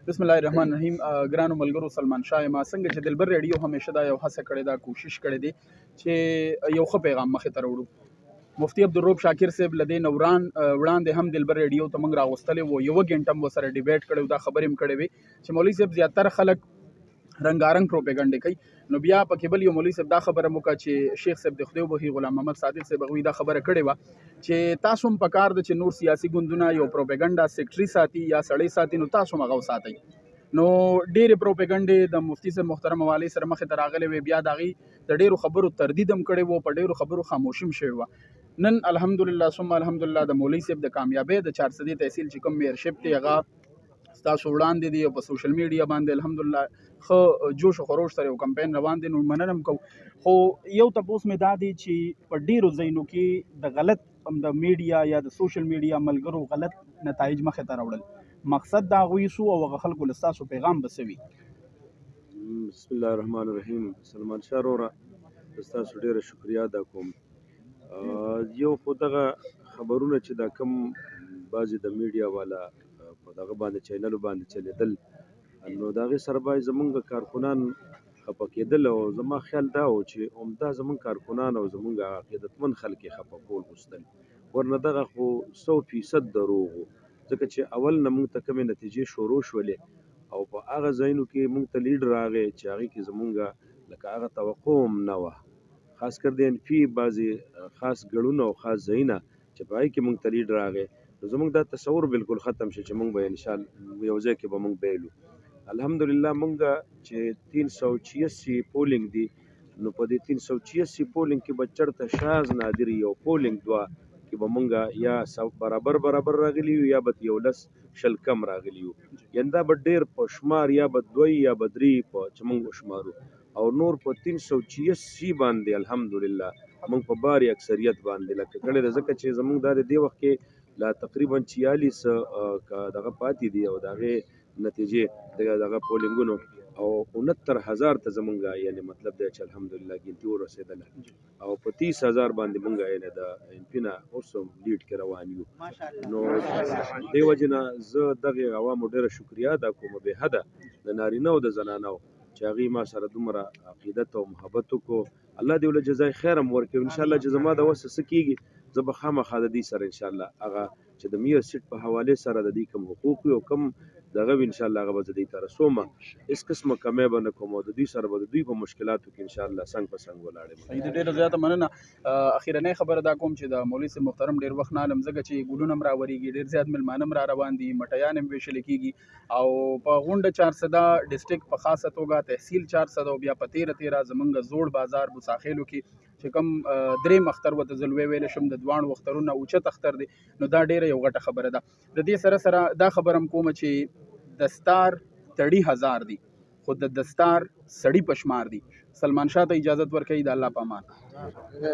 بسم الله الرحمن الرحیم. ګرانو ملګرو، سلمان ما څنګه چې دلبر ریډیو همیشه دا یو هڅه کړې ده، کوشش کړې دي چې یو ښه پیغام مخې ته راوړو. مفتي عبدالرؤف شاکر صاحب له دې وړاندې هم دلبر ریډیو ته موږ راغوستلی وو، یوه ګنټه هم ورسره ډیبیټ کړی و، دا خبرې هم کړې وې چې مولوي صاحب زیاتره خلک رنګارنګ پروپیګنډې کوي. نو بیا پکې بل یو مولوي صاحب دا خبره مو وکړه چې شیخ صاحب د خدای وبخي غلام محمد صادق صاحب هغوی دا خبره کړې وه چې تاسو هم پکار ده چې نور سیاسي ګوندونه یو پروپیګنډا سیکټري ساتي یا سړی ساتي، نو تاسو هم هغه وساتئ. نو ډېرې پروپیګنډې د مفتي صاحب محترم حوالې سره مخې ته راغلې وې، بیا د هغې د ډېرو خبرو تردید هم کړی و، په ډېرو خبرو خاموشي هم شوې وه. نن الحمدلله ثم الحمدلله د مولوي صاحب د کامیابۍ د چارسدي تحصیل چې کوم میئرشپ دی هغه ستاسو وړاندې دی او په سوشل میډیا باندې الحمدلله ښه جوش و خروش سره یو کمپین روان دی. نو مننه هم کوو، خو یو تپوس مې دا دی چې په ډېرو ځایونو کې د غلط د میډیا یا د سوشل میډیا ملګرو غلط نتایج مخې ته راوړل، مقصد د هغوی سو او هغه خلکو له ستاسو پیغام به څه وي؟ بسم الله الرحمن الرحیم. سلمان وروره ستاسو ډېره شکریا ادا کوم. یو خو دغه خبرونه چې دا کم بعضې د میډیا والا په دغه باندې چینلو باندې چلېدل، نو د هغې سره باید زمونږ کارکنان خفه کېدل، او زما خیال دا و چې عمده زمونږ کارکنان او زمونږ عقیدتمند خلک یې خفه کول غوښتل، ورنه دغه خو 100% دروغ و. ځکه چې اول نه موږ ته کمې نتیجې شروع شولې او په هغه ځایونو کې موږ ته لیډ راغی چې هغې کې زمونږ لکه هغه توقع هم نه وه، خاص کر د انفي بعضې خاص ګړونه او خاص ځایونه چې په هغې کې موږ ته لیډ راغی، نو زمونږ دا تصور بالکل ختم شي چې موږ به انشاءالله یو ځای کې به موږ بیلو. الحمدلله موږ چې 386 پولینګ دي، نو په دې 386 پولینګ کې به چېرته شاز نادر یو پولینګ دوه کې به موږ یا برابر راغلي یو یا به 11 کم راغلي یو، یعنې دا به ډېر په شمار یا به 2 یا به 3 په چې موږ وشمارو، او نور په 386 باندې الحمدلله موږ په باري اکثریت باندې لکه کړی ده، ځکه چې زموږ دا د دې وخت کې لا تقریبا 46 دغه پاتې دي او د هغې نتیجې دغه پولینګونو او 69,000 ته زمونږ یعنې مطلب دی چې الحمدلله ګنتي ورسېدله، او په 30,000 باندې مونږ یعنې د انفي نه اوس هم لیډ کې روان یو. نو دې وجې نه زه دغې عوامو ډېره شکریا ادا کوم بې حده د نارینه او د زنانو چې هغوی ما سره دومره عقیدت او محبت وکړو. الله دې ولې جزای خیر هم ورکړي، انشاءالله چې زما د وسه څه کېږي زه به خامخا د دې سره انشاءالله هغه چې د میر سیټ په حوالې سره د دې کوم حقوق وي او کوم دغه وي انشاءالله هغه به زه دې ته رسوم، هېڅ قسمه کمی به نه کوم او د دوی سره به د دوی په مشکلاتو کې انشاءالله څنګ په څنګ ولاړ یم. صحیح ده، ډېره زیاته مننه. اخیرنۍ خبره دا کوم چې د مولوي صاحب محترم ډېر وخت نه علم، ځکه چې ګلونه هم راورېږي، ډېر زیات مېلمانه هم را روان دي، مټیان هم ویشلې کېږي، او په غونډه چارسده ډسټرکټ په خاصه توګه تحصیل چارسده او بیا په 13 زمونږ زوړ بازار بوساخیلو کې چې کوم درېیم اختر ورته زه لوی ویلی شم، د دواړو اخترونه اوچت اختر دی، نو دا ډېره یو غټه خبره ده. د دې سره سره دا خبره هم کومه چې دستار تړي 1000 دي خو د دستار سړي په شمار دي. سلمان ته اجازت ورکوي. د الله په امان.